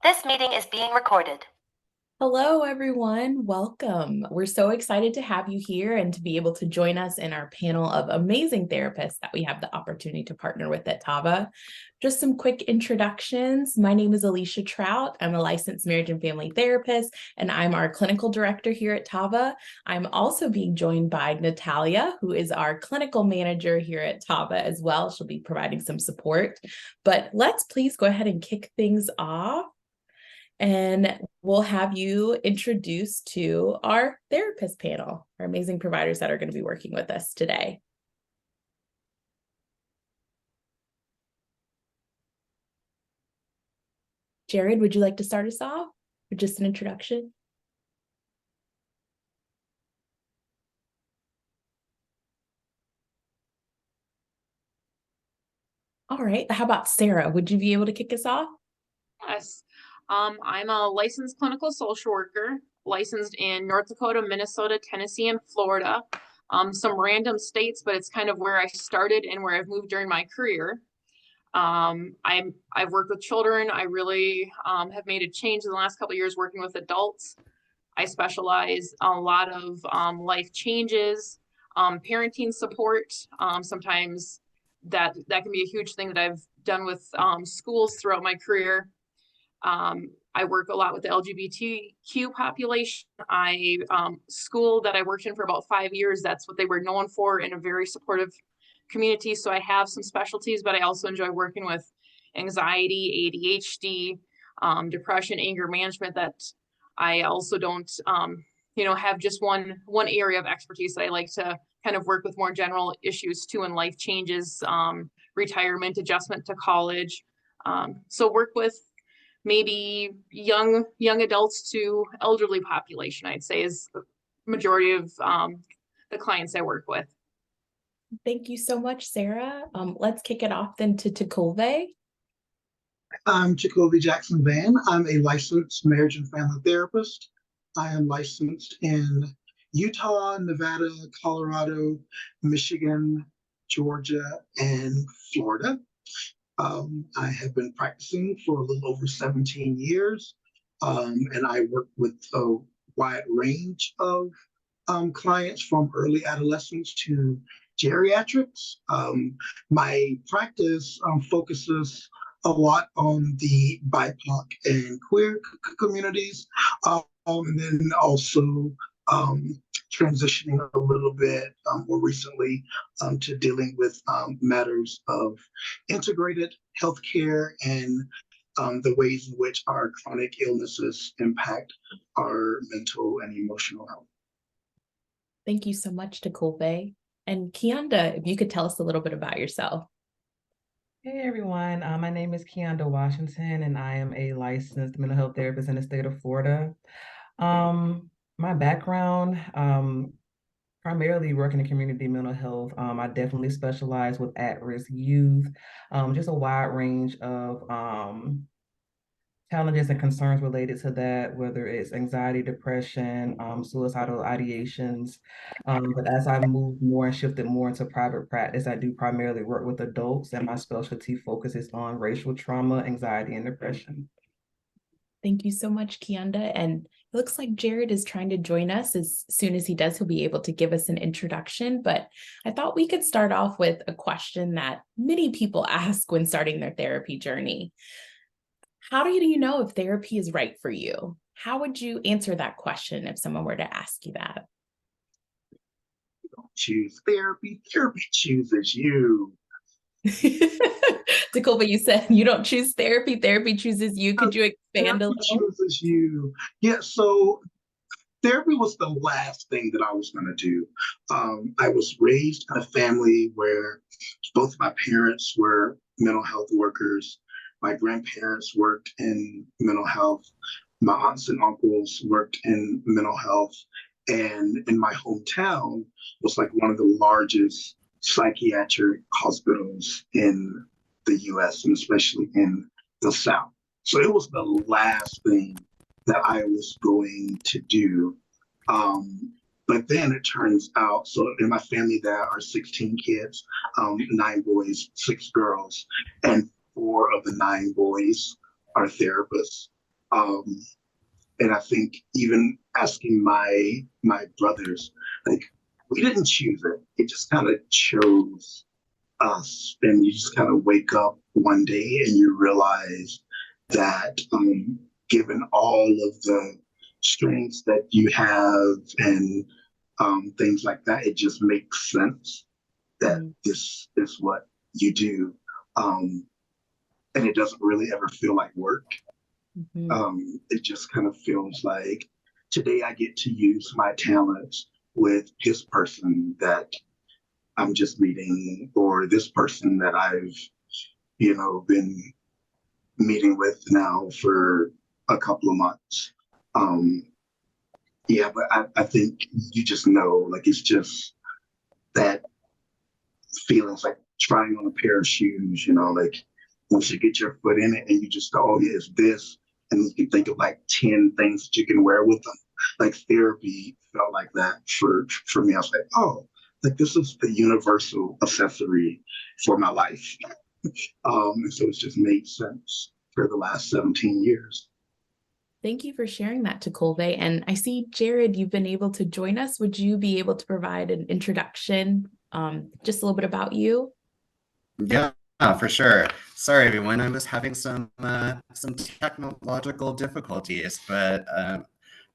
This meeting is being recorded. Hello, everyone. Welcome. We're so excited to have you here and to be able to join us in our panel of amazing therapists that we have the opportunity to partner with at TAVA. Just some quick introductions. My name is Alicia Trout. I'm a licensed marriage and family therapist, and I'm our clinical director here at TAVA. I'm also being joined by Natalia, who is our clinical manager here at TAVA as well. She'll be providing some support. But let's please go ahead and kick things off. And we'll have you introduced to our therapist panel, our amazing providers that are going to be working with us today. Jared, would you like to start us off with just an introduction? All right. How about Sarah? Would you be able to kick us off? Yes. I'm a licensed clinical social worker, licensed in North Dakota, Minnesota, Tennessee, and Florida. Some random states, but it's kind of where I started and where I've moved during my career. I've worked with children. I really have made a change in the last couple of years working with adults. I specialize a lot of life changes, parenting support. Sometimes that can be a huge thing that I've done with schools throughout my career. I work a lot with the LGBTQ population. School that I worked in for about 5 years, that's what they were known for, in a very supportive community. So I have some specialties, but I also enjoy working with anxiety, ADHD, depression, anger management. That I also don't, have just one area of expertise. I like to kind of work with more general issues too, and life changes, retirement, adjustment to college. So work with maybe young adults to elderly population, I'd say, is the majority of the clients I work with. Thank you so much, Sarah. Let's kick it off then to Takulve. I'm Jacoby Jackson Van. I'm a licensed marriage and family therapist. I am licensed in Utah, Nevada, Colorado, Michigan, Georgia, and Florida. I have been practicing for a little over 17 years, and I work with a wide range of clients from early adolescence to geriatrics. My practice focuses a lot on the BIPOC and queer communities, and then also transitioning a little bit more recently to dealing with matters of integrated healthcare and the ways in which our chronic illnesses impact our mental and emotional health. Thank you so much, Takulve. And Kianda, if you could tell us a little bit about yourself. Hey everyone, my name is Keonda Washington, and I am a licensed mental health therapist in the state of Florida. My background, primarily working in community mental health. I definitely specialize with at-risk youth, just a wide range of challenges and concerns related to that, whether it's anxiety, depression, suicidal ideations. But as I've moved more and shifted more into private practice, I do primarily work with adults, and my specialty focuses on racial trauma, anxiety, and depression. Thank you so much, Kianda. And it looks like Jared is trying to join us. As soon as he does, he'll be able to give us an introduction. But I thought we could start off with a question that many people ask when starting their therapy journey. How do you know if therapy is right for you? How would you answer that question if someone were to ask you that? You don't choose therapy, therapy chooses you. Takulve, you said you don't choose therapy, therapy chooses you. Could you expand a little? Chooses you. Yeah, so therapy was the last thing that I was going to do. I was raised in a family where both my parents were mental health workers. My grandparents worked in mental health. My aunts and uncles worked in mental health. And in my hometown was like one of the largest psychiatric hospitals in the US, and especially in the South. So it was the last thing that I was going to do. But then it turns out, so in my family there are 16 kids, 9 boys, 6 girls, and 4 of the 9 boys are therapists. Um, and I think even asking my brothers, like we didn't choose it. It just kind of chose us. And you just kind of wake up one day and you realize that given all of the strengths that you have and things like that, it just makes sense that this is what you do. Um, and it doesn't really ever feel like work. It just kind of feels like today I get to use my talents with this person that I'm just meeting, or this person that I've, been meeting with now for a couple of months. Um, yeah, but I think you just know, like, it's just that feelings like trying on a pair of shoes, like once you get your foot in it and you just go, oh, yeah, it's this. And you can think of like 10 things that you can wear with them. Like therapy felt like that for me. I was like, oh, like this is the universal accessory for my life. And so it's just made sense for the last 17 years. Thank you for sharing that, Takolve. And I see, Jared, you've been able to join us. Would you be able to provide an introduction, just a little bit about you? Yeah, for sure. Sorry, everyone. I was having some technological difficulties, but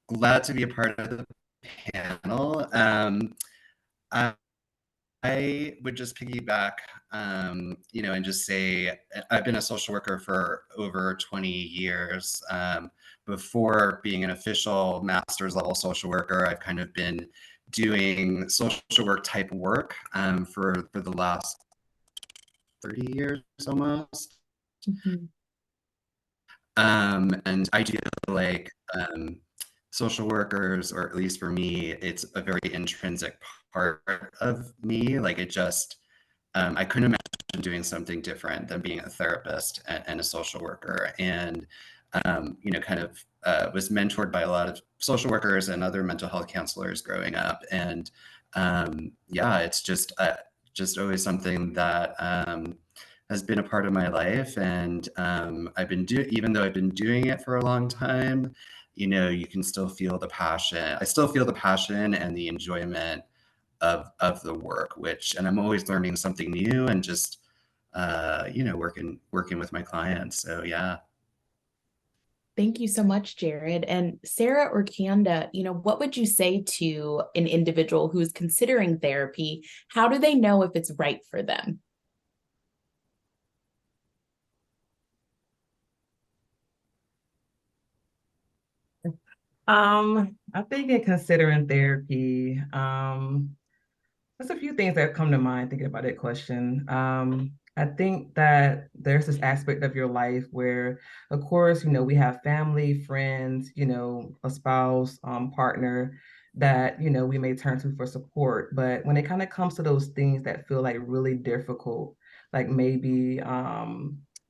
glad to be a part of the panel. I, I would just piggyback, and just say I've been a social worker for over 20 years. Before being an official master's level social worker, I've kind of been doing social work type work for the last 30 years almost. And I do feel like social workers, or at least for me, it's a very intrinsic part of me. Like it just, I couldn't imagine doing something different than being a therapist and a social worker. And, kind of was mentored by a lot of social workers and other mental health counselors growing up. And yeah, it's just always something that has been a part of my life. And even though I've been doing it for a long time, you can still feel the passion. I still feel the passion and the enjoyment of the work, and I'm always learning something new and just, working with my clients. So yeah. Thank you so much, Jared. And Sarah or Kanda, what would you say to an individual who's considering therapy? How do they know if it's right for them? I think in considering therapy, there's a few things that come to mind thinking about that question. I think that there's this aspect of your life where, of course, we have family, friends, a spouse, partner that, we may turn to for support. But when it kind of comes to those things that feel like really difficult, like maybe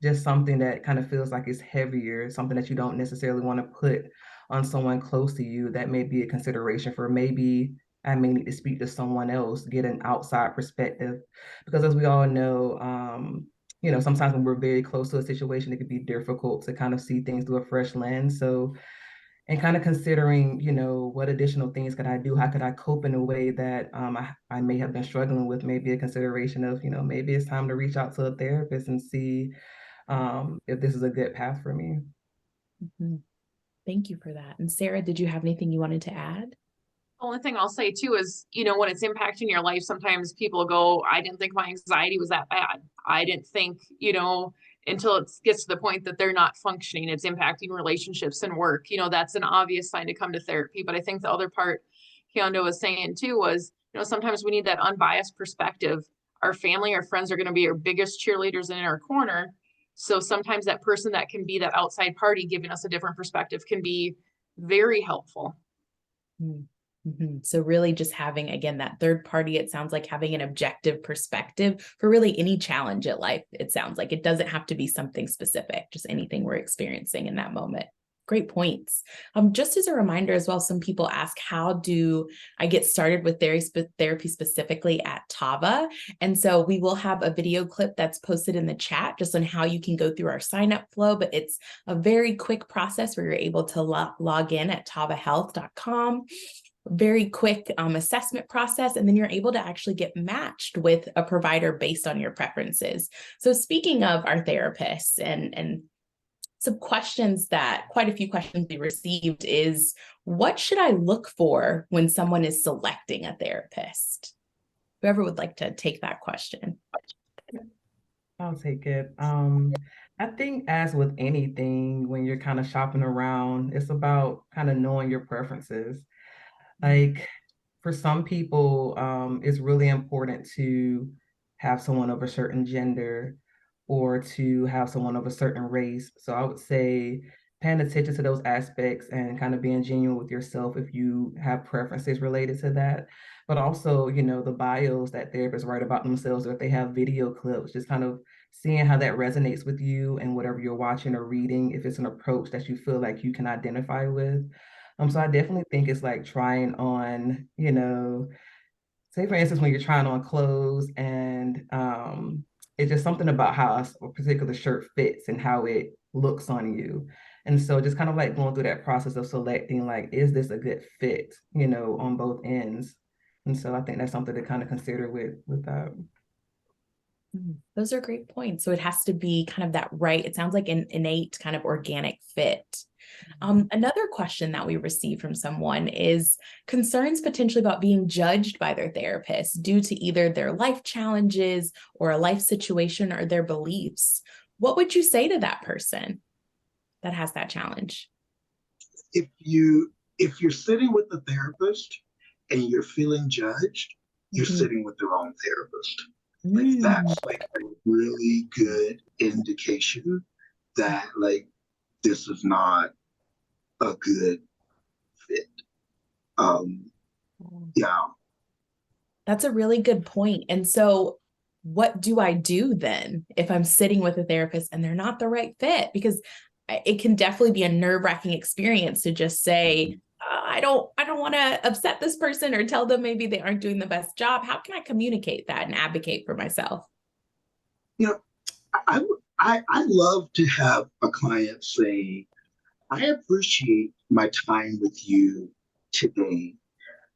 just something that kind of feels like it's heavier, something that you don't necessarily want to put on someone close to you, that may be a consideration for maybe I may need to speak to someone else, get an outside perspective. Because as we all know, sometimes when we're very close to a situation, it can be difficult to kind of see things through a fresh lens. So, and kind of considering, what additional things could I do? How could I cope in a way that I may have been struggling with? Maybe a consideration of, maybe it's time to reach out to a therapist and see if this is a good path for me. Thank you for that. And Sarah, did you have anything you wanted to add? The only thing I'll say too is, when it's impacting your life, sometimes people go, I didn't think my anxiety was that bad. I didn't think, until it gets to the point that they're not functioning, it's impacting relationships and work. That's an obvious sign to come to therapy. But I think the other part Keondo was saying too was, sometimes we need that unbiased perspective. Our family, our friends are going to be our biggest cheerleaders in our corner. So sometimes that person that can be that outside party giving us a different perspective can be very helpful. So really just having, again, that third party, it sounds like having an objective perspective for really any challenge at life. It sounds like it doesn't have to be something specific, just anything we're experiencing in that moment. Great points. Just as a reminder as well, some people ask, how do I get started with therapy specifically at Tava? And so we will have a video clip that's posted in the chat just on how you can go through our sign up flow, but it's a very quick process where you're able to log in at tavahealth.com. Very quick assessment process, and then you're able to actually get matched with a provider based on your preferences. So speaking of our therapists and some questions that quite a few questions we received is, what should I look for when someone is selecting a therapist? Whoever would like to take that question. I'll take it. I think as with anything, when you're kind of shopping around, it's about kind of knowing your preferences. Like for some people, it's really important to have someone of a certain gender or to have someone of a certain race. So I would say paying attention to those aspects and kind of being genuine with yourself if you have preferences related to that. But also, the bios that therapists write about themselves, or if they have video clips, just kind of seeing how that resonates with you and whatever you're watching or reading, if it's an approach that you feel like you can identify with. So I definitely think it's like trying on, say for instance, when you're trying on clothes and it's just something about how a particular shirt fits and how it looks on you. And so just kind of like going through that process of selecting, like, is this a good fit, on both ends? And so I think that's something to kind of consider with that. Those are great points. So it has to be kind of that right. It sounds like an innate kind of organic fit. Another question that we received from someone is concerns potentially about being judged by their therapist due to either their life challenges or a life situation or their beliefs. What would you say to that person that has that challenge? If you're sitting with a therapist and you're feeling judged, you're sitting with the wrong therapist. Like that's like a really good indication that like this is not a good fit. Yeah. That's a really good point. And so what do I do then if I'm sitting with a therapist and they're not the right fit? Because it can definitely be a nerve-wracking experience to just say, I don't want to upset this person or tell them maybe they aren't doing the best job. How can I communicate that and advocate for myself? I love to have a client say, I appreciate my time with you today,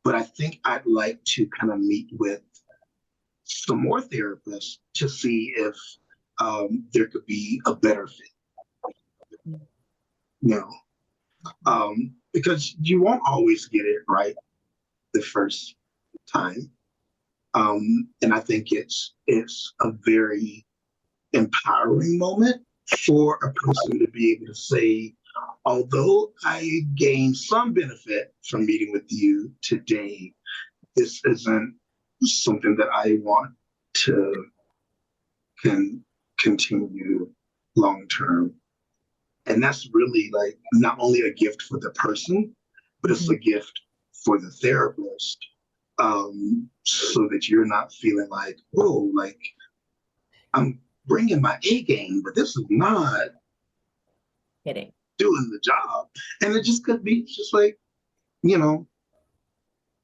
but I think I'd like to kind of meet with some more therapists to see if there could be a better fit. Because you won't always get it right the first time. And I think it's a very empowering moment for a person to be able to say, although I gained some benefit from meeting with you today, this isn't something that I want to continue long term. And that's really like not only a gift for the person, but it's a gift for the therapist. So that you're not feeling like, oh, like I'm bringing my A game, but this is not Kidding. doing the job. And it just could be just like,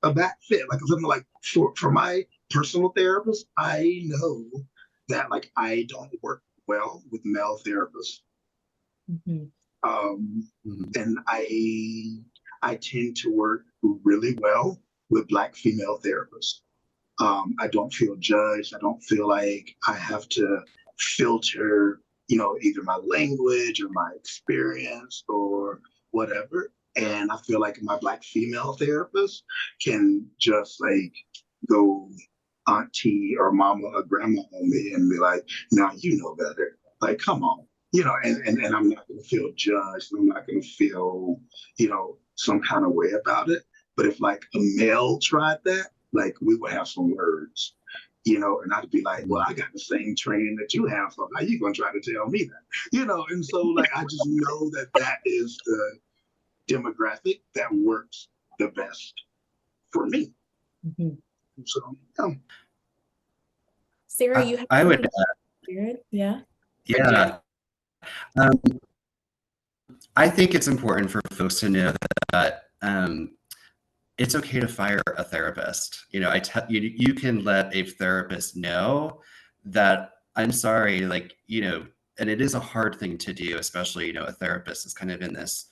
a bad fit. Like something like for my personal therapist, I know that like I don't work well with male therapists. And I tend to work really well with Black female therapists. I don't feel judged. I don't feel like I have to filter, either my language or my experience or whatever. And I feel like my Black female therapist can just like go auntie or mama or grandma on me and be like, now you know better. Like, come on. And I'm not going to feel judged. I'm not going to feel, some kind of way about it. But if like a male tried that, like we would have some words, and I'd be like, well, I got the same training that you have. So how you going to try to tell me that? And so like, I just know that that is the demographic that works the best for me. So, Sarah, you have I would, yeah. yeah. Um, I think it's important for folks to know that it's okay to fire a therapist. You know, you can let a therapist know that I'm sorry, like, you know, and it is a hard thing to do, especially, you know, a therapist is kind of in this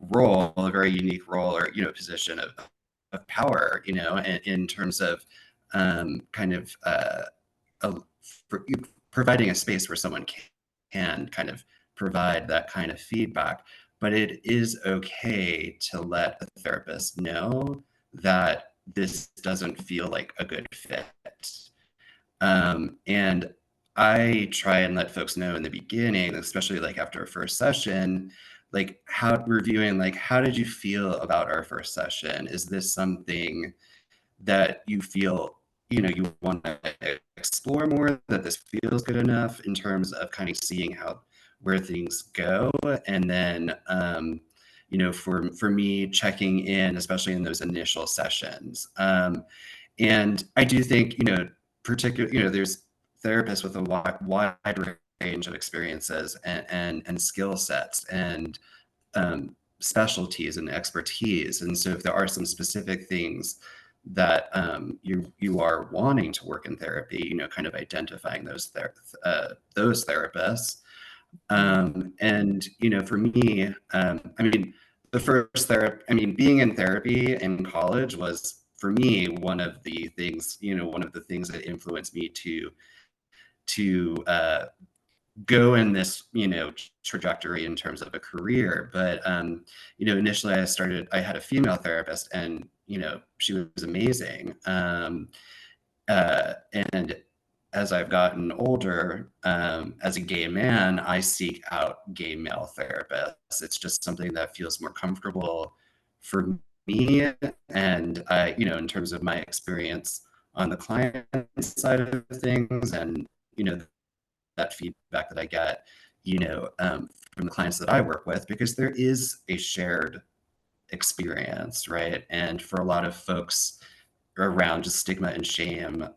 role, a very unique role or, you know, position of power, you know, in terms of kind of a, for, providing a space where someone can kind of provide that kind of feedback. But it is okay to let a therapist know that this doesn't feel like a good fit. And I try and let folks know in the beginning, especially like after a first session, like how reviewing, like, how did you feel about our first session? Is this something that you feel, you know, you want to explore more, that this feels good enough in terms of kind of seeing how where things go? And then you know, for me, checking in, especially in those initial sessions. And I do think, you know, particularly, you know, there's therapists with a wide range of experiences and skill sets and specialties and expertise. And so if there are some specific things that you are wanting to work in therapy, you know, kind of identifying those therapists. And you know, for me, I mean, the first therapy, I mean, being in therapy in college was for me one of the things, you know, one of the things that influenced me to go in this, you know, trajectory in terms of a career. But you know, initially I had a female therapist, and you know, she was amazing. And as I've gotten older, as a gay man, I seek out gay male therapists. It's just something that feels more comfortable for me. And I, you know, in terms of my experience on the client side of things, and you know, that feedback that I get, you know, from the clients that I work with, because there is a shared experience, right? And for a lot of folks around just stigma and shame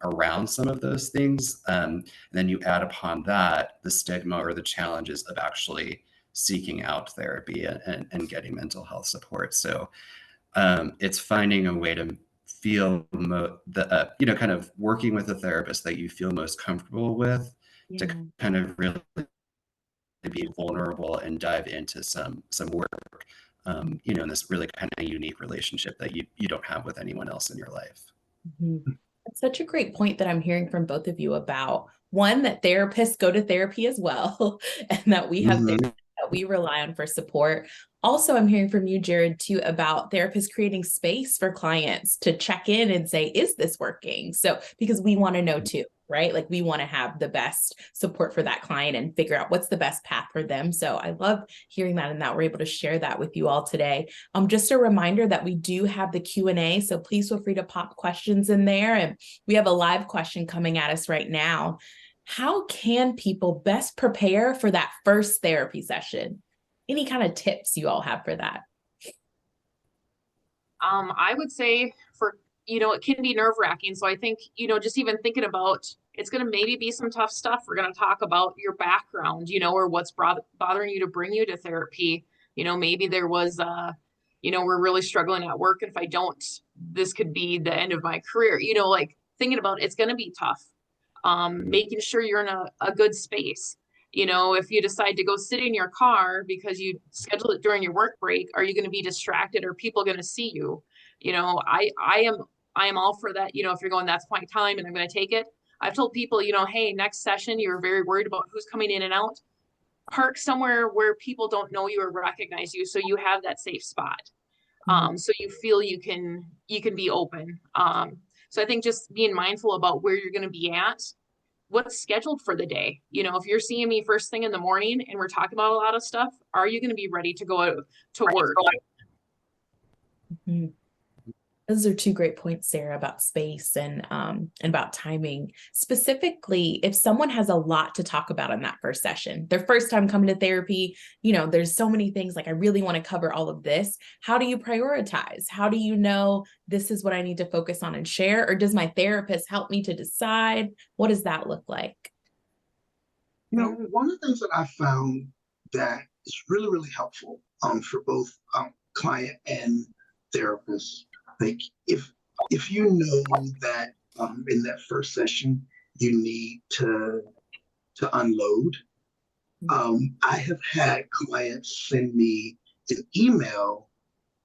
around some of those things, then you add upon that the stigma or the challenges of actually seeking out therapy and getting mental health support. So it's finding a way to feel you know, kind of working with a therapist that you feel most comfortable with, to kind of really be vulnerable and dive into some work, you know, in this really kind of unique relationship that you don't have with anyone else in your life. That's such a great point that I'm hearing from both of you about, one, that therapists go to therapy as well, and that we have therapists that we rely on for support. Also, I'm hearing from you, Jared, too, about therapists creating space for clients to check in and say, is this working? So, because we want to know too, right? Like we want to have the best support for that client and figure out what's the best path for them. So I love hearing that, and that we're able to share that with you all today. Just a reminder that we do have the Q&A, so please feel free to pop questions in there. And we have a live question coming at us right now. How can people best prepare for that first therapy session? Any kind of tips you all have for that? I would say you know, it can be nerve-wracking. So I think, you know, just even thinking about, it's going to maybe be some tough stuff. We're going to talk about your background, you know, or what's bothering you to bring you to therapy. You know, maybe there was, you know, we're really struggling at work. And if I don't, this could be the end of my career. You know, like thinking about it's going to be tough. Making sure you're in a good space. You know, if you decide to go sit in your car because you scheduled it during your work break, are you going to be distracted? Or are people going to see you? You know, I am all for that. You know, if you're going, that's my time and I'm going to take it. I've told people, you know, hey, next session, you're very worried about who's coming in and out. Park somewhere where people don't know you or recognize you, so you have that safe spot. So you feel you can be open. So I think just being mindful about where you're going to be at, what's scheduled for the day. You know, if you're seeing me first thing in the morning and we're talking about a lot of stuff, are you going to be ready to go out to work? Those are two great points, Sarah, about space and about timing. Specifically, if someone has a lot to talk about in that first session, their first time coming to therapy, you know, there's so many things, like I really want to cover all of this. How do you prioritize? How do you know this is what I need to focus on and share? Or does my therapist help me to decide? What does that look like? You know, one of the things that I found that is really, really helpful for both client and therapist. Like if you know that in that first session you need to unload. I have had clients send me an email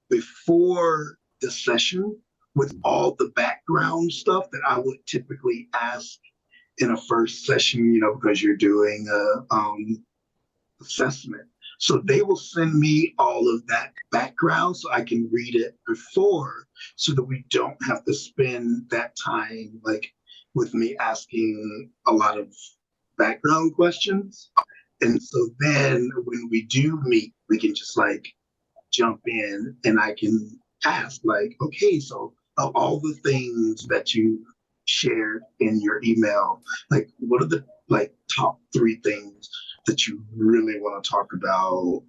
before the session with all the background stuff that I would typically ask in a first session, because you're doing a assessment. So they will send me all of that background so I can read it before, so that we don't have to spend that time like with me asking a lot of background questions. And so then when we do meet, we can just like jump in and I can ask like, okay, so of all the things that you shared in your email, like what are the like top 3 things that you really want to talk about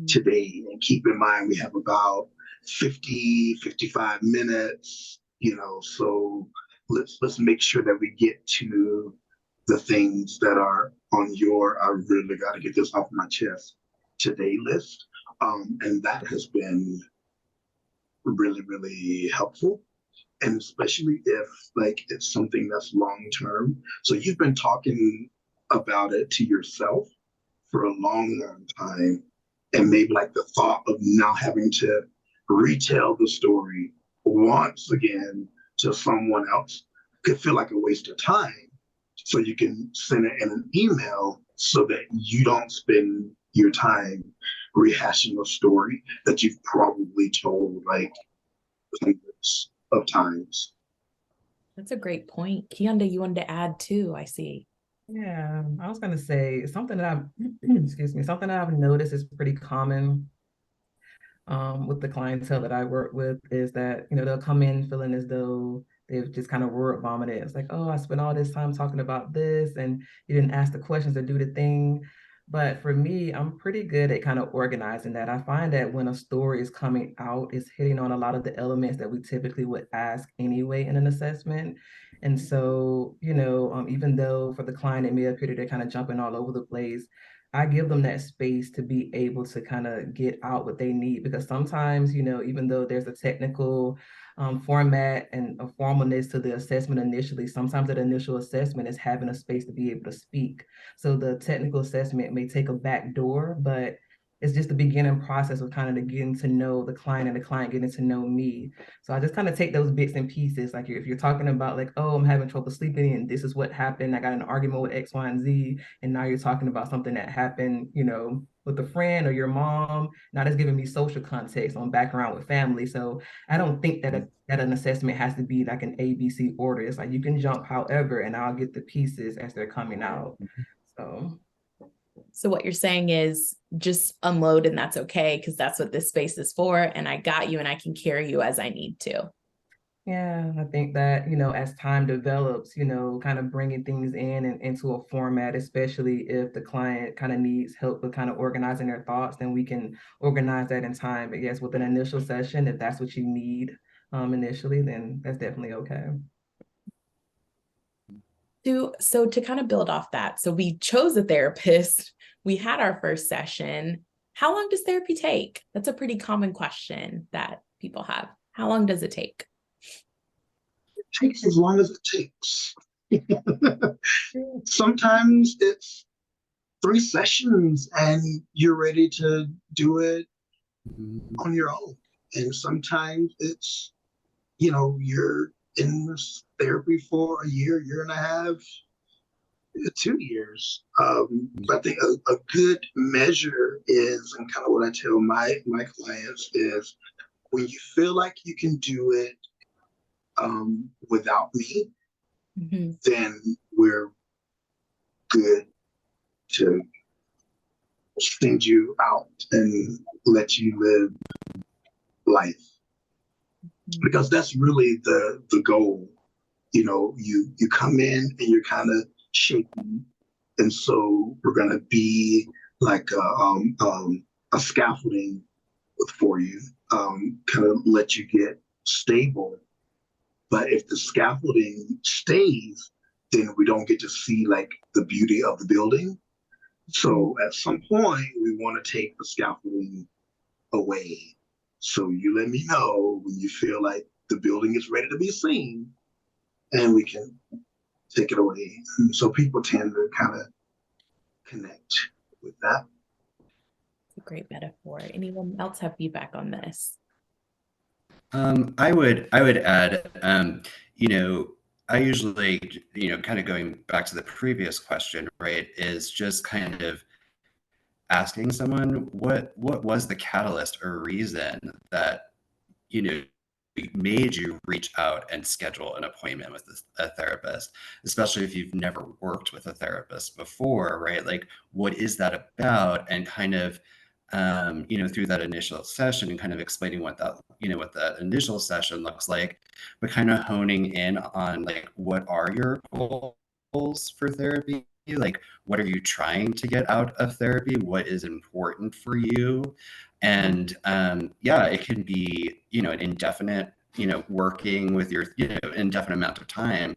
today? And keep in mind, we have about 55 minutes, so let's make sure that we get to the things that are on your I really got to get this off my chest today list. And that has been really, really helpful. And especially if like it's something that's long term. So you've been talking about it to yourself for a long, long time. And maybe like the thought of now having to retell the story once again to someone else could feel like a waste of time. So you can send it in an email so that you don't spend your time rehashing a story that you've probably told like hundreds of times. That's a great point. Kianda, you wanted to add too, I see. Yeah, I was gonna say something that I've excuse me, something that I've noticed is pretty common with the clientele that I work with is that, they'll come in feeling as though they've just kind of word vomited. It's like, oh, I spent all this time talking about this and you didn't ask the questions or do the thing. But for me, I'm pretty good at kind of organizing that. I find that when a story is coming out, it's hitting on a lot of the elements that we typically would ask anyway in an assessment. And so, even though for the client, it may appear that they're kind of jumping all over the place, I give them that space to be able to kind of get out what they need, because sometimes, even though there's a technical format and a formalness to the assessment initially, sometimes that initial assessment is having a space to be able to speak. So the technical assessment may take a back door, but it's just the beginning process of kind of the getting to know the client and the client getting to know me. So I just kind of take those bits and pieces. Like if you're talking about like, oh, I'm having trouble sleeping and this is what happened. I got in an argument with X, Y, and Z. And now you're talking about something that happened, with a friend or your mom. Now that's giving me social context on background with family. So I don't think that that an assessment has to be like an ABC order. It's like you can jump however, and I'll get the pieces as they're coming out. So what you're saying is just unload and that's okay, because that's what this space is for. And I got you and I can carry you as I need to. Yeah, I think that, as time develops, kind of bringing things in and into a format, especially if the client kind of needs help with kind of organizing their thoughts, then we can organize that in time. But yes, with an initial session, if that's what you need initially, then that's definitely okay. So to kind of build off that, so we chose a therapist, we had our first session. How long does therapy take? That's a pretty common question that people have. How long does it take? It takes as long as it takes. Sometimes it's 3 sessions and you're ready to do it on your own. And sometimes it's, you're in this therapy for a year, year and a half, 2 years. I think a good measure is, and kind of what I tell my clients is, when you feel like you can do it without me, then we're good to send you out and let you live life, because that's really the goal. You come in and you're kind of shaky, and so we're going to be like a scaffolding for you, kind of let you get stable. But if the scaffolding stays, then we don't get to see like the beauty of the building. So at some point, we want to take the scaffolding away. So you let me know when you feel like the building is ready to be seen, and we can take it away. And so people tend to kind of connect with that. It's a great metaphor. Anyone else have feedback on this? I would add, you know, I usually, kind of going back to the previous question, right, is just kind of asking someone what was the catalyst or reason that, you know, made you reach out and schedule an appointment with a therapist, especially if you've never worked with a therapist before, right? Like, what is that about? And kind of, through that initial session and kind of explaining what that initial session looks like, but kind of honing in on like, what are your goals for therapy? Like, what are you trying to get out of therapy? What is important for you? And yeah, it can be, an indefinite, working with your, indefinite amount of time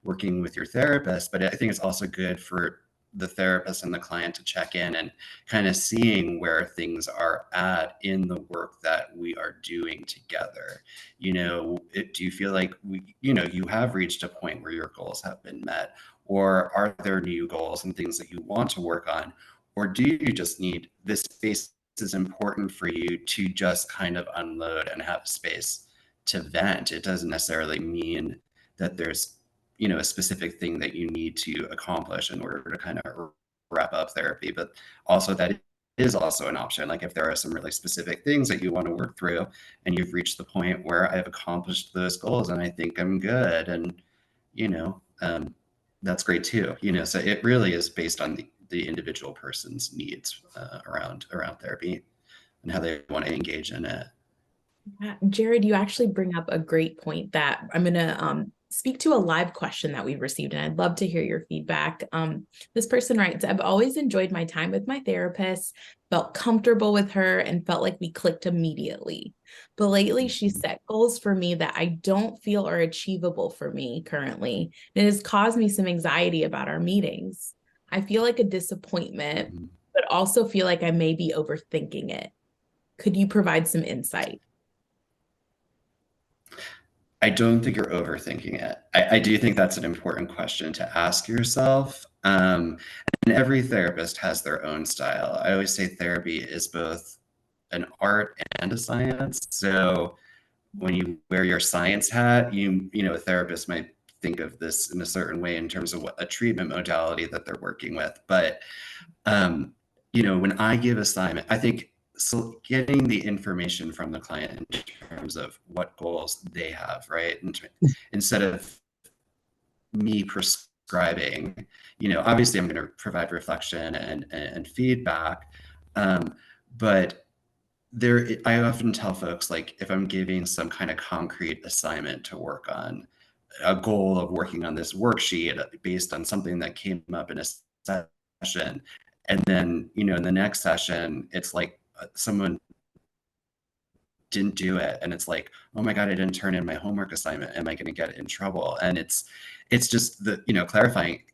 working with your therapist. But I think it's also good for the therapist and the client to check in and kind of seeing where things are at in the work that we are doing together. Do you feel like you have reached a point where your goals have been met? Or are there new goals and things that you want to work on? Or do you just need this space is important for you to just kind of unload and have space to vent? It doesn't necessarily mean that there's a specific thing that you need to accomplish in order to kind of wrap up therapy, but also that is also an option. Like, if there are some really specific things that you want to work through and you've reached the point where I've accomplished those goals and I think I'm good, and you know that's great too. So it really is based on the individual person's needs around therapy and how they want to engage in it. Yeah, Jared, you actually bring up a great point that I'm going to speak to a live question that we've received, and I'd love to hear your feedback. This person writes, I've always enjoyed my time with my therapist, felt comfortable with her, and felt like we clicked immediately. But lately, she set goals for me that I don't feel are achievable for me currently. And it has caused me some anxiety about our meetings. I feel like a disappointment, but also feel like I may be overthinking it. Could you provide some insight? I don't think you're overthinking it. I do think that's an important question to ask yourself. And every therapist has their own style. I always say therapy is both an art and a science. So when you wear your science hat, a therapist might think of this in a certain way in terms of what a treatment modality that they're working with. But when I give assignment, I think so getting the information from the client in terms of what goals they have, right? And instead of me prescribing, obviously I'm going to provide reflection and feedback. But I often tell folks, like, if I'm giving some kind of concrete assignment to work on, a goal of working on this worksheet based on something that came up in a session, and then in the next session it's like someone didn't do it, and it's like, oh my god, I didn't turn in my homework assignment, am I going to get in trouble? And it's just the clarifying,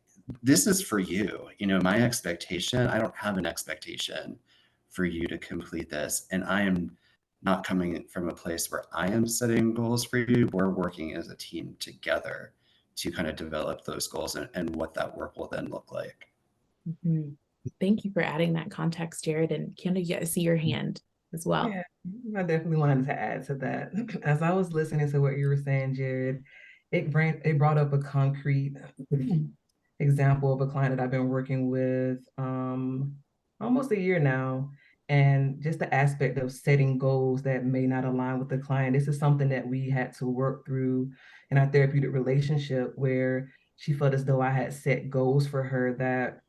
this is for you. My expectation, I don't have an expectation for you to complete this, and I am not coming from a place where I am setting goals for you. We're working as a team together to kind of develop those goals, and what that work will then look like. Mm-hmm. Thank you for adding that context, Jared. And Kendall, you see your hand as well. Yeah, I definitely wanted to add to that. As I was listening to what you were saying, Jared, it brought up a concrete example of a client that I've been working with almost a year now. And just the aspect of setting goals that may not align with the client. This is something that we had to work through in our therapeutic relationship, where she felt as though I had set goals for her that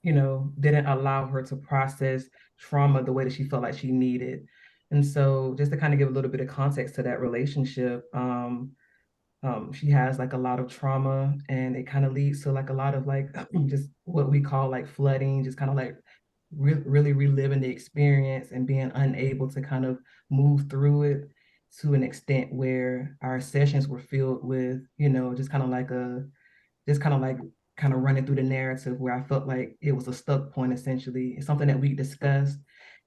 didn't allow her to process trauma the way that she felt like she needed. And so just to kind of give a little bit of context to that relationship, she has like a lot of trauma, and it kind of leads to like a lot of like just what we call like flooding, just kind of like really reliving the experience and being unable to kind of move through it to an extent where our sessions were filled with, just kind of like kind of running through the narrative where I felt like it was a stuck point, essentially. It's something that we discussed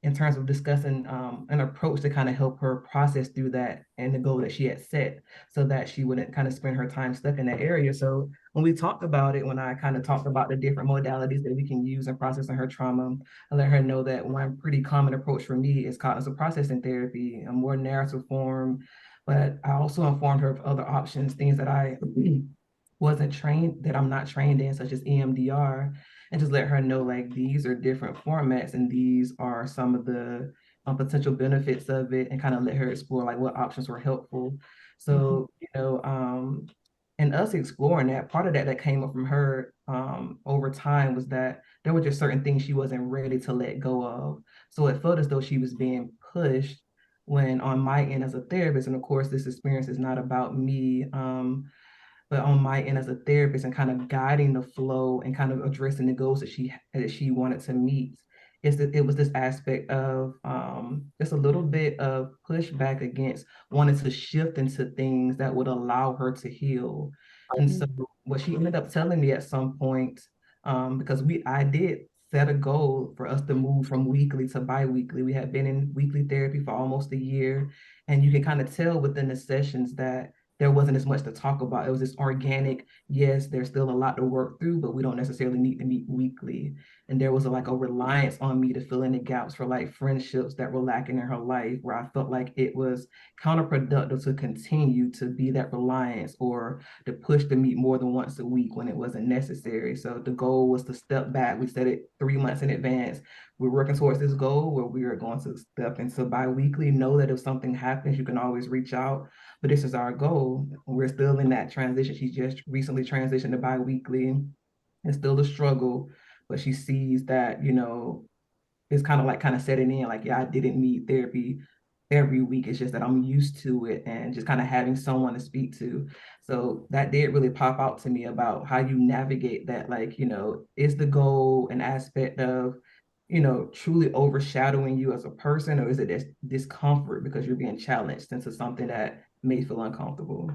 in terms of discussing an approach to kind of help her process through that and the goal that she had set so that she wouldn't kind of spend her time stuck in that area. So when we talked about it, when I kind of talked about the different modalities that we can use in processing her trauma, I let her know that one pretty common approach for me is cognitive processing therapy, a more narrative form. But I also informed her of other options, things that I wasn't trained, that I'm not trained in, such as EMDR, and just let her know like these are different formats and these are some of the potential benefits of it, and kind of let her explore like what options were helpful. So, and us exploring that, part of that came up from her over time was that there were just certain things she wasn't ready to let go of. So it felt as though she was being pushed when on my end as a therapist, and of course this experience is not about me, but on my end as a therapist and kind of guiding the flow and kind of addressing the goals that she wanted to meet, is that it was this aspect of just a little bit of pushback against wanting to shift into things that would allow her to heal. And so what she ended up telling me at some point, because I did set a goal for us to move from weekly to bi-weekly. We had been in weekly therapy for almost a year, and you can kind of tell within the sessions that there wasn't as much to talk about. It was this organic, yes, there's still a lot to work through, but we don't necessarily need to meet weekly. And there was like a reliance on me to fill in the gaps for like friendships that were lacking in her life, where I felt like it was counterproductive to continue to be that reliance or to push to meet more than once a week when it wasn't necessary. So the goal was to step back. We set it 3 months in advance. We're working towards this goal where we are going to step into bi-weekly. Know that if something happens, you can always reach out, but this is our goal. We're still in that transition. She just recently transitioned to bi-weekly. It's still a struggle, but she sees that, it's kind of setting in like, yeah, I didn't need therapy every week. It's just that I'm used to it and just kind of having someone to speak to. So that did really pop out to me about how you navigate that. Like, is the goal an aspect of, truly overshadowing you as a person, or is it this discomfort because you're being challenged into something that may feel uncomfortable?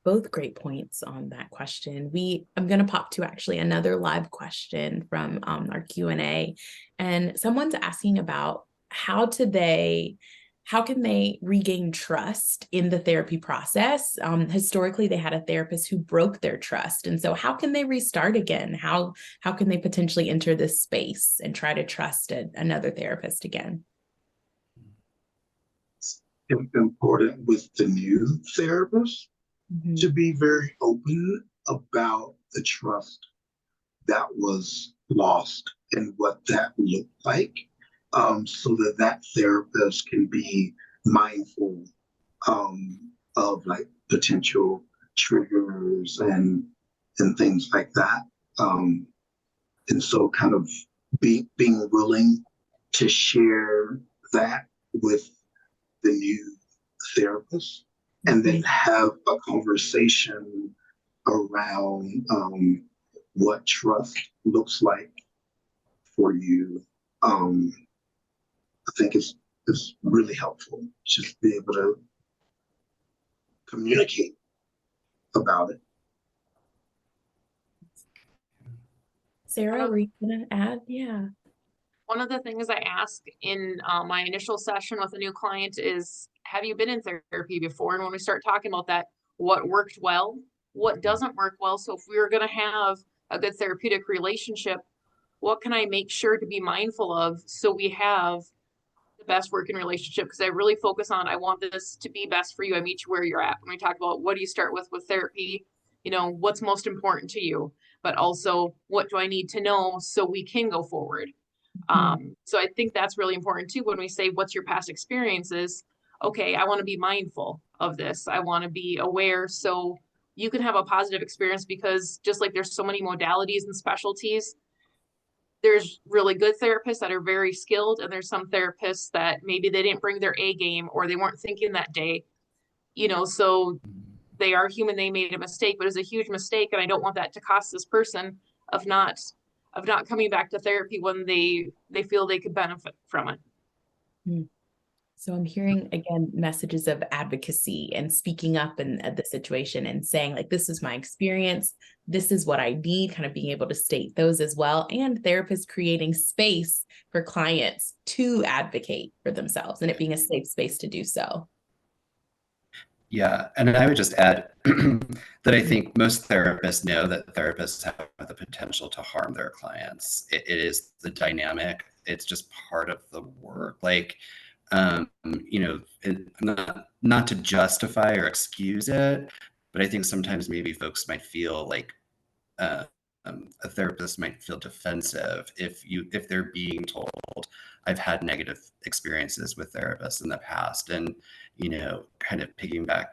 Both great points on that question. I'm going to pop to actually another live question from our Q&A, and someone's asking about how can they regain trust in the therapy process? Historically, they had a therapist who broke their trust, and so how can they restart again? How can they potentially enter this space and try to trust another therapist again? It's important with the new therapist to be very open about the trust that was lost and what that looked like, so that therapist can be mindful of like potential triggers and things like that. And so kind of being willing to share that with the new therapist, and then have a conversation around what trust looks like for you. I think it's really helpful just be able to communicate about it. Sarah, were you going to add? Yeah. One of the things I ask in my initial session with a new client is, have you been in therapy before? And when we start talking about that, what worked well, what doesn't work well. So if we were going to have a good therapeutic relationship, what can I make sure to be mindful of so we have the best working relationship? Because I really focus on, I want this to be best for you. I meet you where you're at. When we talk about what do you start with therapy, what's most important to you, but also what do I need to know so we can go forward. So I think that's really important too. When we say, what's your past experiences? Okay, I want to be mindful of this. I want to be aware so you can have a positive experience, because just like there's so many modalities and specialties, there's really good therapists that are very skilled, and there's some therapists that maybe they didn't bring their A game or they weren't thinking that day, so they are human. They made a mistake, but it's a huge mistake. And I don't want that to cost this person of not coming back to therapy when they feel they could benefit from it. So I'm hearing again messages of advocacy and speaking up in the situation and saying like, this is my experience, this is what I need, kind of being able to state those as well. And therapists creating space for clients to advocate for themselves and it being a safe space to do so. Yeah, and I would just add that I think most therapists know that therapists have the potential to harm their clients. It is the dynamic. It's just part of the work. Like, you know, not to justify or excuse it, but I think sometimes maybe folks might feel like uh, a therapist might feel defensive if they're being told I've had negative experiences with therapists in the past, and you know, kind of piggyback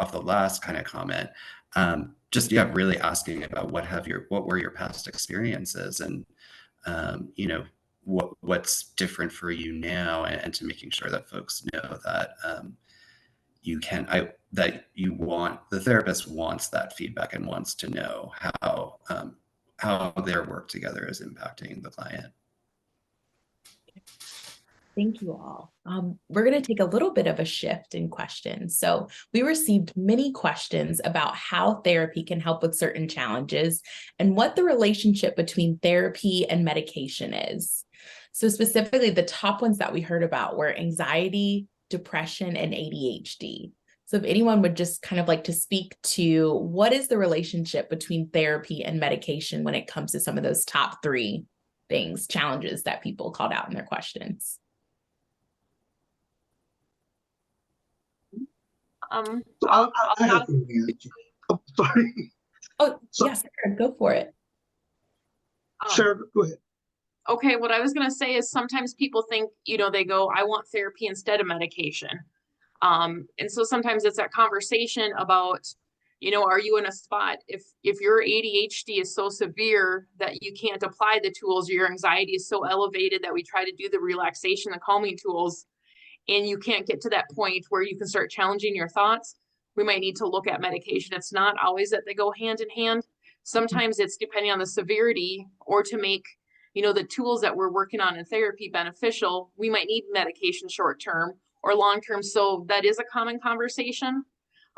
off the last kind of comment. Just yeah, really asking about what were your past experiences, and you know, what's different for you now, and to making sure that folks know that the therapist wants that feedback and wants to know how their work together is impacting the client. Thank you all. We're going to take a little bit of a shift in questions. So we received many questions about how therapy can help with certain challenges and what the relationship between therapy and medication is. So specifically, the top ones that we heard about were anxiety, depression, and ADHD. So if anyone would just kind of like to speak to what is the relationship between therapy and medication when it comes to some of those top three things, challenges that people called out in their questions. So I have an answer. Oh, sorry. Oh, yes, go for it. Sarah, go ahead. Okay, what I was going to say is sometimes people think, you know, they go, I want therapy instead of medication. And so sometimes it's that conversation about, you know, are you in a spot if your ADHD is so severe that you can't apply the tools, or your anxiety is so elevated that we try to do the relaxation, the calming tools, and you can't get to that point where you can start challenging your thoughts, we might need to look at medication. It's not always that they go hand in hand. Sometimes it's depending on the severity, or to make, you know, the tools that we're working on in therapy beneficial, we might need medication short term or long term. So that is a common conversation.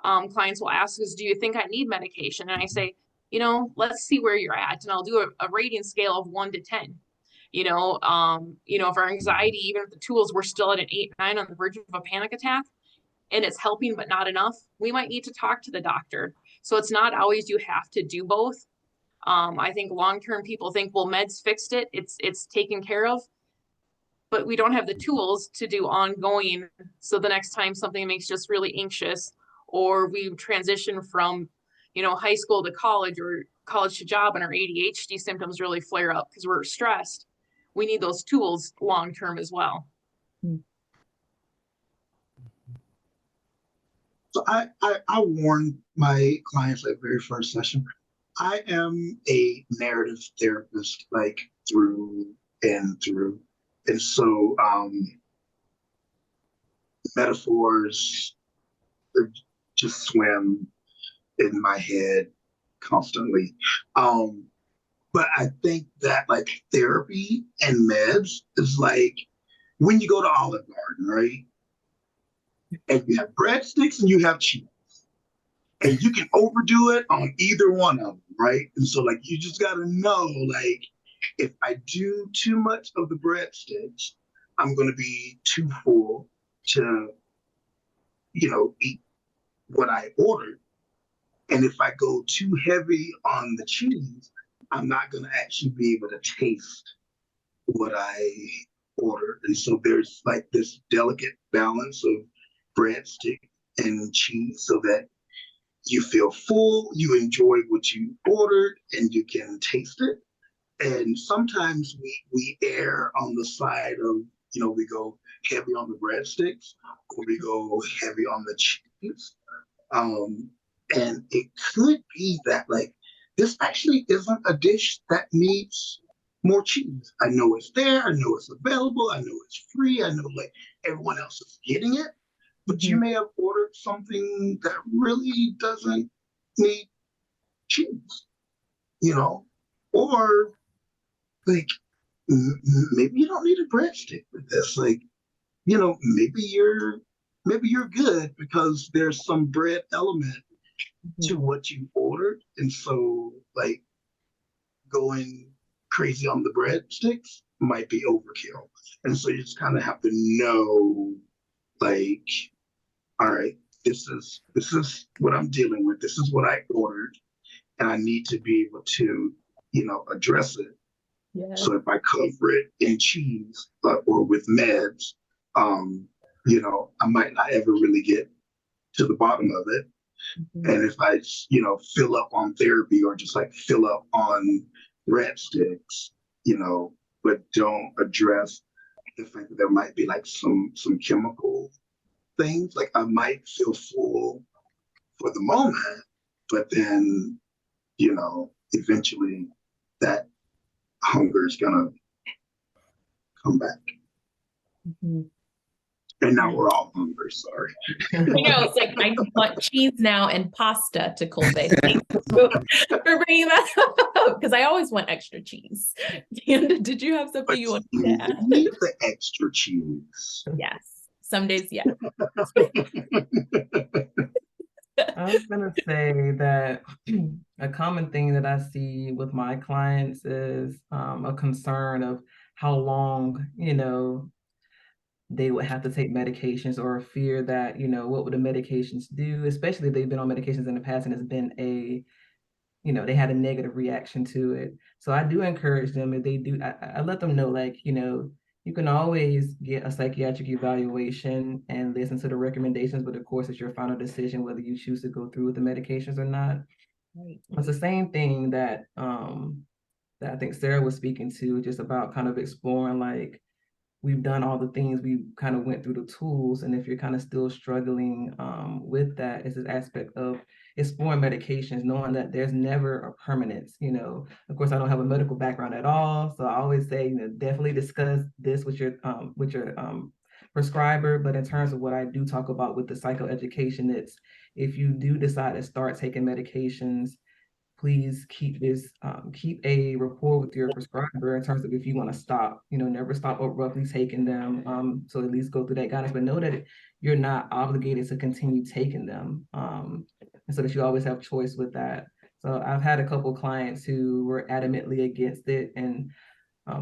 Clients will ask us, do you think I need medication? And I say, you know, let's see where you're at. And I'll do a rating scale of 1 to 10. You know, if our anxiety, even if the tools, we're still at an 8, 9 on the verge of a panic attack, and it's helping but not enough, we might need to talk to the doctor. So it's not always you have to do both. I think long-term people think, well, meds fixed it, it's taken care of, but we don't have the tools to do ongoing. So the next time something makes us really anxious, or we transition from, you know, high school to college or college to job, and our ADHD symptoms really flare up because we're stressed, we need those tools long-term as well. So I warned my clients at the very first session, I am a narrative therapist, like through and through. And so metaphors just swim in my head constantly. But I think that like therapy and meds is like when you go to Olive Garden, right? And you have breadsticks and you have cheese. And you can overdo it on either one of them, right? And so like you just gotta know, like, if I do too much of the breadsticks, I'm gonna be too full to, you know, eat what I ordered. And if I go too heavy on the cheese, I'm not gonna actually be able to taste what I ordered. And so there's like this delicate balance of breadstick and cheese so that you feel full, you enjoy what you ordered, and you can taste it. And sometimes we err on the side of, you know, we go heavy on the breadsticks or we go heavy on the cheese. And it could be that like this actually isn't a dish that needs more cheese. I know it's there, I know it's available, I know it's free, I know like everyone else is getting it, but you may have ordered something that really doesn't need cheese, you know, or like maybe you don't need a breadstick with this. Like, maybe you're good because there's some bread element to what you ordered. And so like going crazy on the breadsticks might be overkill. And so you just kind of have to know, like, all right, this is what I'm dealing with. This is what I ordered, and I need to be able to, address it. Yeah. So if I cover it in cheese or with meds, I might not ever really get to the bottom of it. And if I, fill up on therapy or just like fill up on red sticks, but don't address the fact that there might be like some chemical things. Like I might feel full for the moment, but then, eventually that hunger is gonna come back. Mhm. And now we're all hungry, sorry. I know, it's like I want cheese now and pasta to cultivate. Thank you for bringing that up because I always want extra cheese. And did you have something But you wanted you to add? need the extra cheese. Yes, some days, yeah. I was gonna say that a common thing that I see with my clients is a concern of how long, they would have to take medications, or a fear that, what would the medications do, especially if they've been on medications in the past and it's been they had a negative reaction to it. So I do encourage them, if they do, I let them know, like, you can always get a psychiatric evaluation and listen to the recommendations, but of course it's your final decision whether you choose to go through with the medications or not. Right. It's the same thing that I think Sarah was speaking to, just about kind of exploring, like, we've done all the things, we kind of went through the tools, and if you're kind of still struggling with that, it's this aspect of exploring medications, knowing that there's never a permanence. Of course, I don't have a medical background at all, so I always say, definitely discuss this with your prescriber. But in terms of what I do talk about with the psychoeducation, it's, if you do decide to start taking medications, please keep a rapport with your prescriber in terms of, if you want to stop, never stop abruptly taking them. So at least go through that guidance, but know that you're not obligated to continue taking them. And so that you always have choice with that. So I've had a couple clients who were adamantly against it, and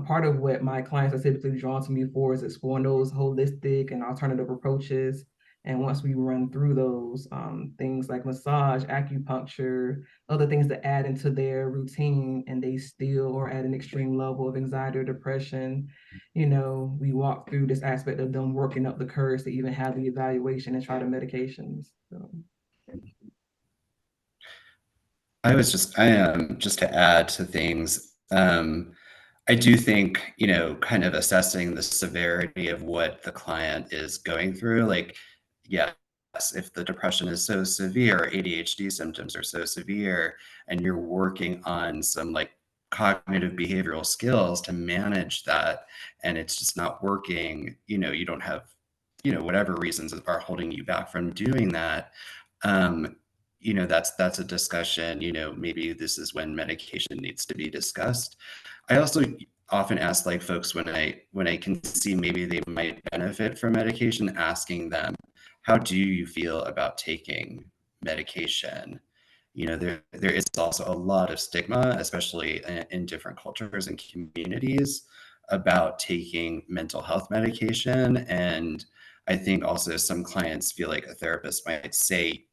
part of what my clients are typically drawn to me for is exploring those holistic and alternative approaches. And once we run through those things like massage, acupuncture, other things that add into their routine, and they still are at an extreme level of anxiety or depression, we walk through this aspect of them working up the courage to even have the evaluation and try the medications. So. I am just to add to things. I do think, kind of assessing the severity of what the client is going through. Like, yes, if the depression is so severe, ADHD symptoms are so severe, and you're working on some like cognitive behavioral skills to manage that, and it's just not working, you don't have, whatever reasons are holding you back from doing that. That's a discussion, maybe this is when medication needs to be discussed. I also often ask like folks when I can see maybe they might benefit from medication, asking them, how do you feel about taking medication? There is also a lot of stigma, especially in different cultures and communities, about taking mental health medication. And I think also some clients feel like a therapist might say,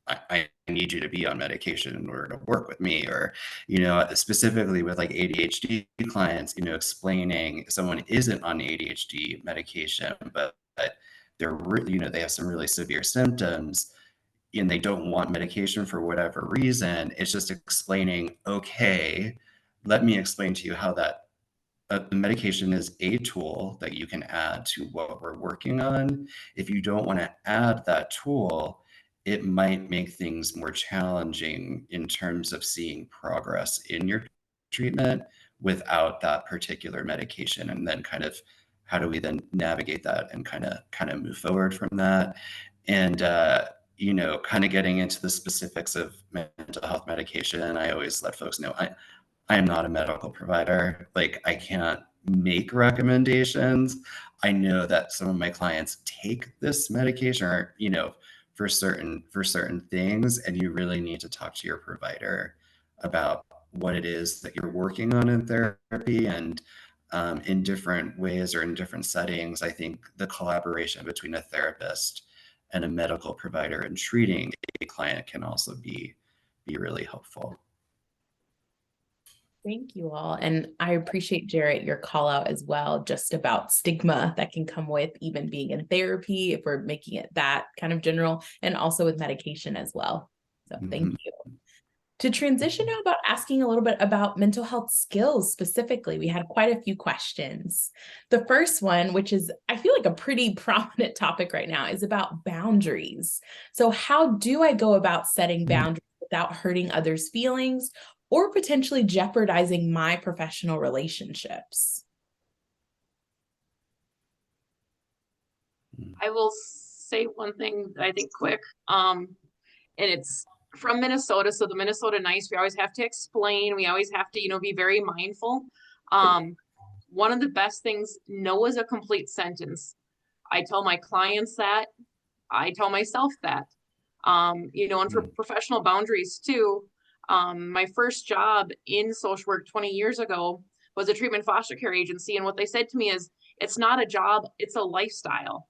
I need you to be on medication in order to work with me, or, specifically with like ADHD clients, explaining someone isn't on ADHD medication, but they're really, they have some really severe symptoms and they don't want medication for whatever reason. It's just explaining, okay, let me explain to you how that the medication is a tool that you can add to what we're working on. If you don't want to add that tool, it might make things more challenging in terms of seeing progress in your treatment without that particular medication. And then kind of how do we then navigate that and kind of move forward from that? And kind of getting into the specifics of mental health medication, I always let folks know I am not a medical provider. Like I can't make recommendations. I know that some of my clients take this medication or, for certain things, and you really need to talk to your provider about what it is that you're working on in therapy. And in different ways or in different settings, I think the collaboration between a therapist and a medical provider in treating a client can also be really helpful. Thank you all. And I appreciate, Jarrett, your call out as well, just about stigma that can come with even being in therapy, if we're making it that kind of general, and also with medication as well. So thank you. To transition now about asking a little bit about mental health skills specifically, we had quite a few questions. The first one, which is, I feel like a pretty prominent topic right now, is about boundaries. So how do I go about setting boundaries without hurting others' feelings or potentially jeopardizing my professional relationships? I will say one thing that I think quick, and it's from Minnesota. So the Minnesota Nice, we always have to explain. We always have to, be very mindful. One of the best things, no is a complete sentence. I tell my clients that. I tell myself that. And for professional boundaries too, my first job in social work 20 years ago was a treatment foster care agency. And what they said to me is, it's not a job, it's a lifestyle.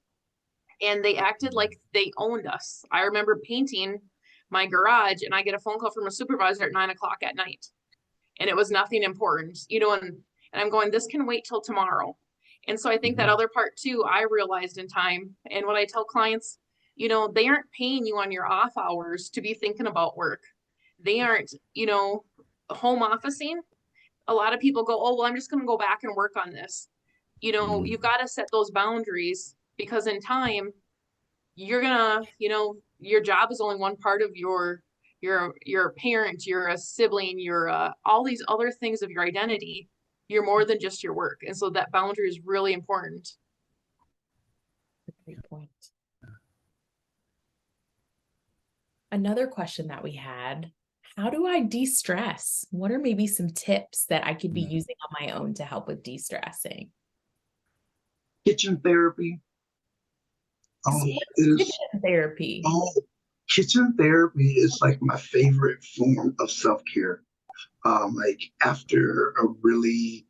And they acted like they owned us. I remember painting my garage and I get a phone call from a supervisor at 9 o'clock at night. And it was nothing important, and I'm going, this can wait till tomorrow. And so I think that other part too, I realized in time, and what I tell clients, they aren't paying you on your off hours to be thinking about work. They aren't, home officing. A lot of people go, oh, well, I'm just going to go back and work on this. You've got to set those boundaries, because in time, you're gonna, your job is only one part of you're a parent, you're a sibling, you're all these other things of your identity. You're more than just your work. And so that boundary is really important. Great point. Another question that we had, how do I de-stress? What are maybe some tips that I could be using on my own to help with de-stressing? Kitchen therapy. Kitchen therapy. Kitchen therapy is like my favorite form of self-care. Like after a really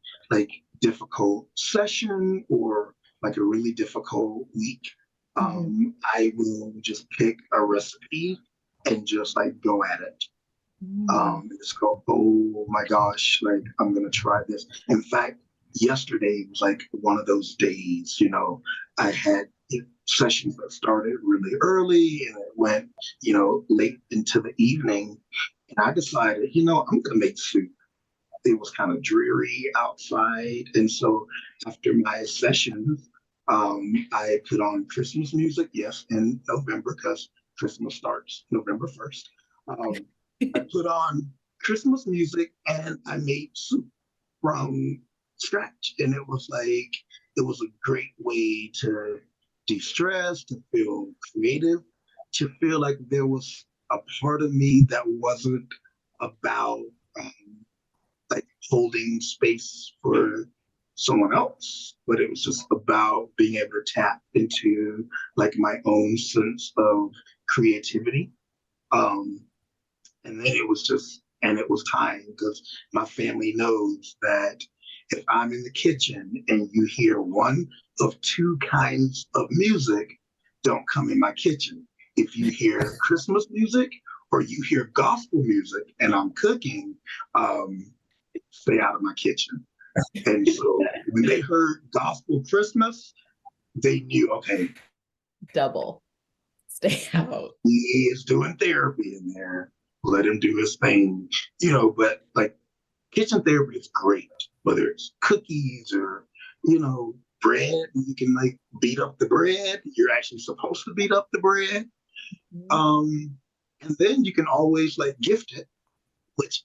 difficult session or like a really difficult week, I will just pick a recipe and just go at it. Just go, oh my gosh, I'm gonna try this. In fact, yesterday was one of those days, I had sessions that started really early and it went, late into the evening. And I decided, I'm gonna make soup. It was kind of dreary outside. And so after my sessions, I put on Christmas music, yes, in November, because Christmas starts November 1st. I put on Christmas music and I made soup from scratch. And it was a great way to de-stress, to feel creative, to feel like there was a part of me that wasn't about holding space for someone else, but it was just about being able to tap into my own sense of creativity. And then it was time, because my family knows that if I'm in the kitchen and you hear one of two kinds of music, don't come in my kitchen. If you hear Christmas music or you hear gospel music and I'm cooking, stay out of my kitchen. And so when they heard gospel Christmas, they knew, okay, double stay out. He is doing therapy in there. Let him do his thing, but kitchen therapy is great, whether it's cookies or, bread. You can beat up the bread. You're actually supposed to beat up the bread. And then you can always gift it, which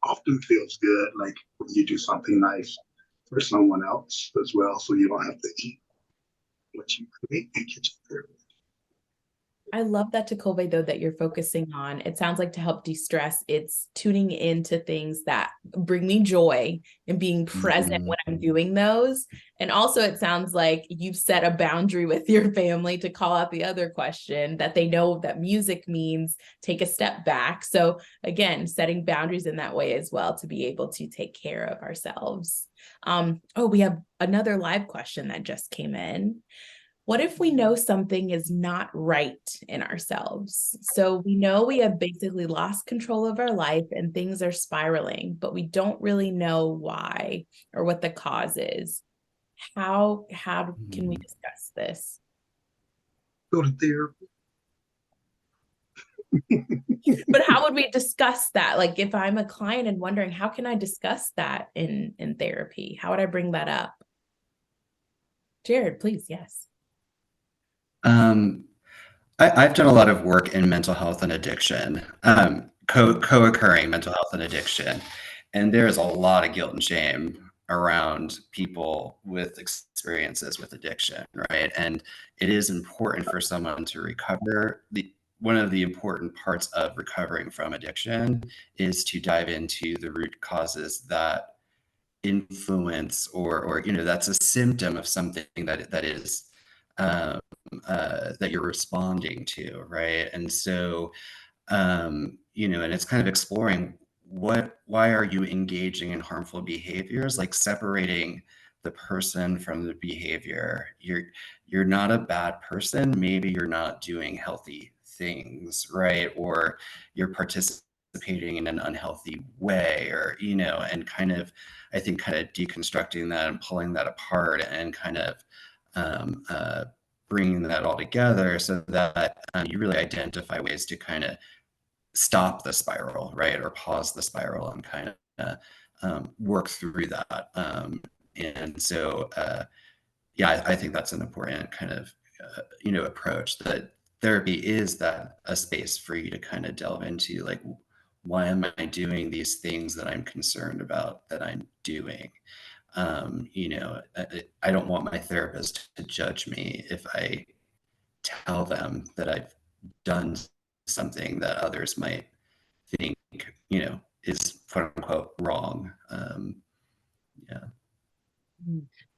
often feels good, when you do something nice for someone else as well, so you don't have to eat what you create in kitchen therapy. I love that, Takeove, though, that you're focusing on. It sounds like to help de-stress, it's tuning into things that bring me joy and being present when I'm doing those. And also, it sounds like you've set a boundary with your family, to call out the other question, that they know that music means take a step back. So again, setting boundaries in that way as well, to be able to take care of ourselves. Oh, we have another live question that just came in. What if we know something is not right in ourselves? So we know we have basically lost control of our life and things are spiraling, but we don't really know why or what the cause is. How can we discuss this? Go to therapy. But how would we discuss that? Like, if I'm a client and wondering, how can I discuss that in therapy? How would I bring that up? Jared, please. Yes. I've done a lot of work in mental health and addiction, co-occurring mental health and addiction. And there's a lot of guilt and shame around people with experiences with addiction, right? And it is important for someone to recover. One of the important parts of recovering from addiction is to dive into the root causes that influence, or that's a symptom of something that is um, that you're responding to, right? And so, and it's kind of exploring why are you engaging in harmful behaviors, like separating the person from the behavior. You're not a bad person. Maybe you're not doing healthy things, right? Or you're participating in an unhealthy way, or, and I think kind of deconstructing that and pulling that apart and kind of um, uh, bringing that all together so that you really identify ways to kind of stop the spiral, right? Or pause the spiral and kind of work through that. And so, yeah, I think that's an important kind of, approach, that therapy is that a space for you to kind of delve into, like, why am I doing these things that I'm concerned about that I'm doing? I don't want my therapist to judge me if I tell them that I've done something that others might think, is quote unquote wrong. Yeah.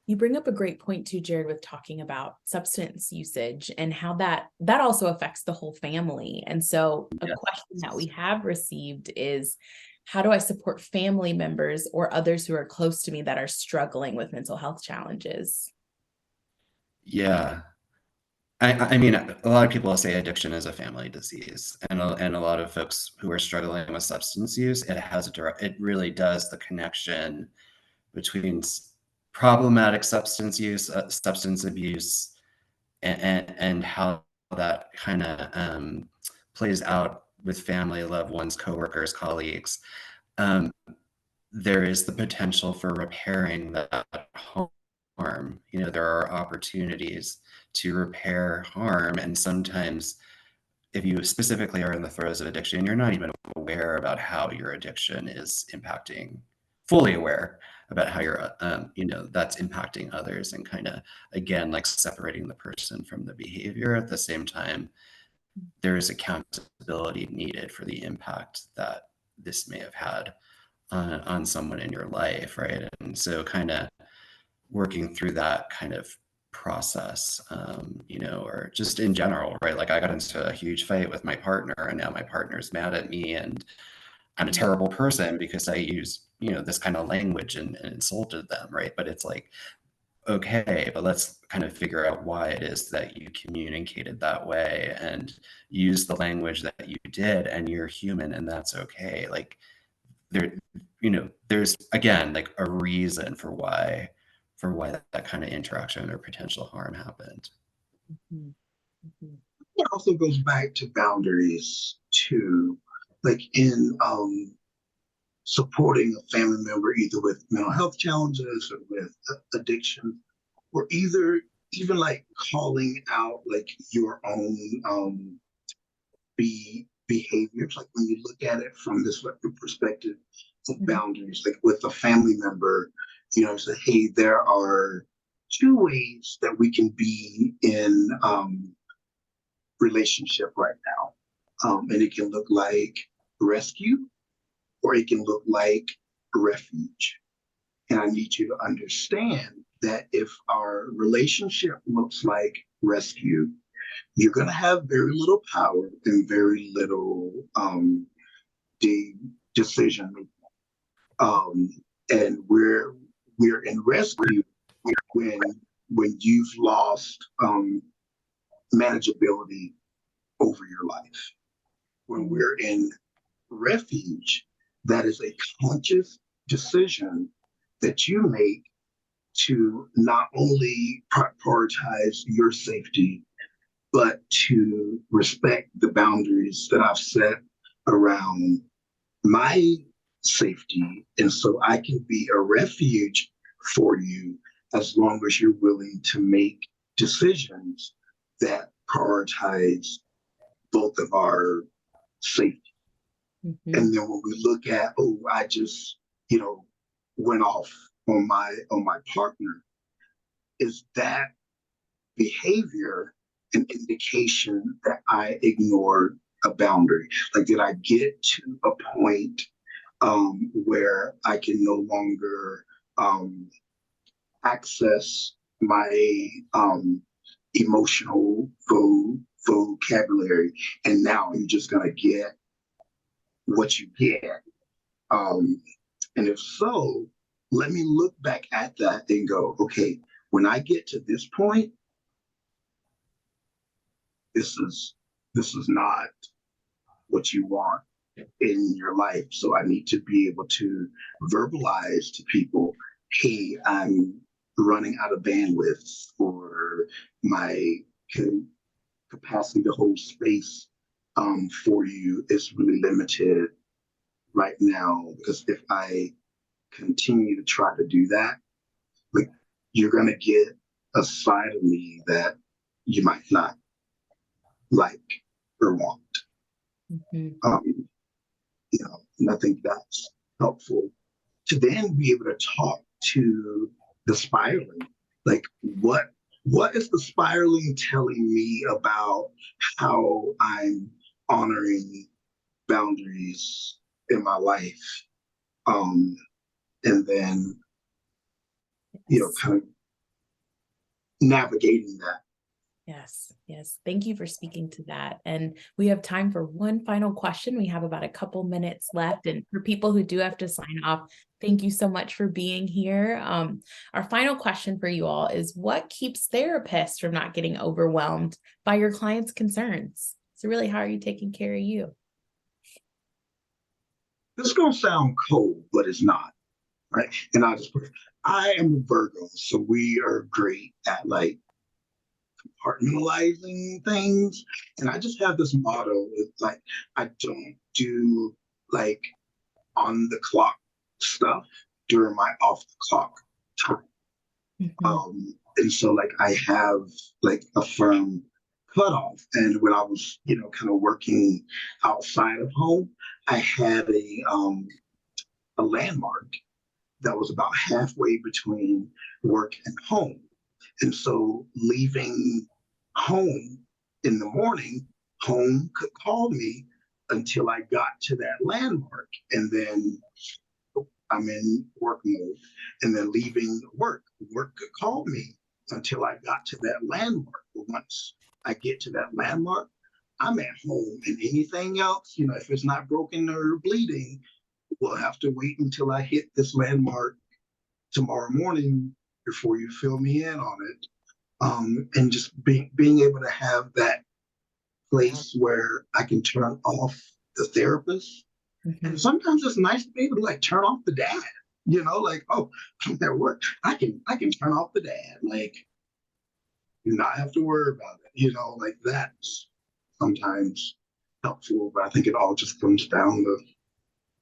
You bring up a great point too, Jared, with talking about substance usage and how that also affects the whole family. And so a question that we have received is, how do I support family members or others who are close to me that are struggling with mental health challenges? Yeah. I mean, a lot of people say addiction is a family disease, and a lot of folks who are struggling with substance use, it really does, the connection between problematic substance use, substance abuse, and how that kind of plays out with family, loved ones, coworkers, colleagues. Um, there is the potential for repairing that harm. There are opportunities to repair harm, and sometimes if you specifically are in the throes of addiction, you're not even aware about how your addiction is impacting, fully aware about how you're, that's impacting others, and kind of, again, like separating the person from the behavior. At the same time, there is accountability needed for the impact that this may have had on someone in your life, right? And so kind of working through that kind of process, or just in general, right? Like, I got into a huge fight with my partner, and now my partner's mad at me, and I'm a terrible person because I used, this kind of language and insulted them, right? But it's like, okay, but let's kind of figure out why it is that you communicated that way and use the language that you did, and you're human, and that's okay. Like, there, there's, again, like, a reason for why that kind of interaction or potential harm happened. Mhm. Mhm. It also goes back to boundaries too, like in supporting a family member either with mental health challenges or with addiction, or either even like calling out like your own behaviors. Like when you look at it from this perspective of boundaries, like with a family member, say, hey, there are two ways that we can be in relationship right now. And it can look like rescue, or it can look like refuge. And I need you to understand that if our relationship looks like rescue, you're going to have very little power and very little decision making. And we're in rescue when you've lost manageability over your life. When we're in refuge, that is a conscious decision that you make to not only prioritize your safety, but to respect the boundaries that I've set around my safety. And so I can be a refuge for you as long as you're willing to make decisions that prioritize both of our safety. Mm-hmm. And then when we look at, oh, I just, went off on my partner, is that behavior an indication that I ignored a boundary? Like, did I get to a point where I can no longer access my emotional vocabulary, and now you're just gonna get what you get? And if so, let me look back at that and go, okay, when I get to this point, this is not what you want in your life. So I need to be able to verbalize to people, hey, I'm running out of bandwidth, or my capacity to hold space for you is really limited right now. Because if I continue to try to do that, like, you're gonna get a side of me that you might not like or want. Mm-hmm. And I think that's helpful to then be able to talk to the spiraling. Like, what is the spiraling telling me about how I'm honoring boundaries in my life? And then, kind of navigating that. Yes, yes. Thank you for speaking to that. And we have time for one final question. We have about a couple minutes left. And for people who do have to sign off, thank you so much for being here. Our final question for you all is, what keeps therapists from not getting overwhelmed by your clients' concerns? So really, how are you taking care of you? This is going to sound cold, but it's not, right? And I'll just put it, I am a Virgo, so we are great at compartmentalizing things. And I just have this motto with, like, I don't do on the clock stuff during my off the clock time. Mm-hmm. And so I have a firm cutoff. And when I was, kind of working outside of home, I had a landmark that was about halfway between work and home. And so leaving home in the morning, home could call me until I got to that landmark. And then I'm in work mode. And then leaving work could call me until I got to that landmark. But once I get to that landmark, I'm at home. And anything else, if it's not broken or bleeding, we'll have to wait until I hit this landmark tomorrow morning before you fill me in on it. And just being able to have that place where I can turn off the therapist. Mm-hmm. And sometimes it's nice to be able to turn off the dad, oh, I'm at work, I can turn off the dad, do not have to worry about it, that's sometimes helpful. But I think it all just comes down to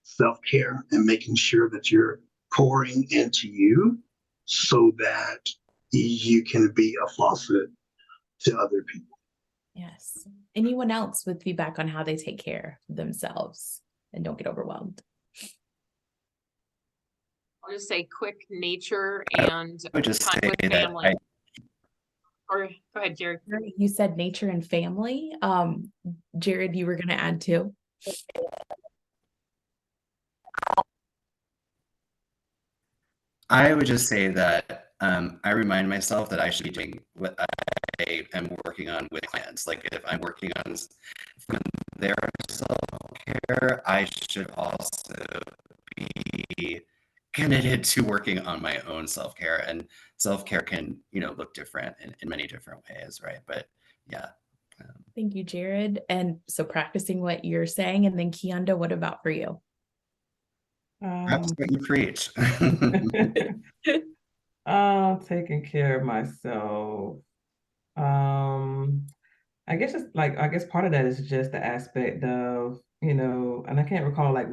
self-care and making sure that you're pouring into you so that you can be a faucet to other people. Yes. Anyone else with feedback on how they take care of themselves and don't get overwhelmed? I'll just say quick nature and I would just time say with that family. Or go ahead, Jared. You said nature and family. Jared, you were going to add too. I would just say that I remind myself that I should be doing what I am working on with clients. Like if I'm working on their self-care, I should also be committed to working on my own self-care. And self-care can, look different in many different ways, right? But yeah. Thank you, Jared. And so practicing what you're saying, and then Kianda, what about for you? Perhaps what you preach. Taking care of myself. I guess part of that is just the aspect of, and I can't recall like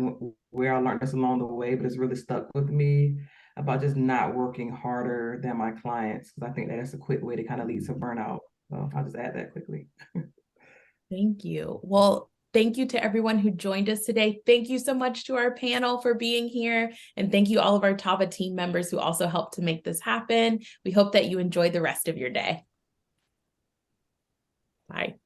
where I learned this along the way, but it's really stuck with me about just not working harder than my clients, because I think that's a quick way to kind of lead to burnout. So I'll just add that quickly. Thank you. Well, thank you to everyone who joined us today. Thank you so much to our panel for being here. And thank you all of our TAVA team members who also helped to make this happen. We hope that you enjoy the rest of your day. Bye.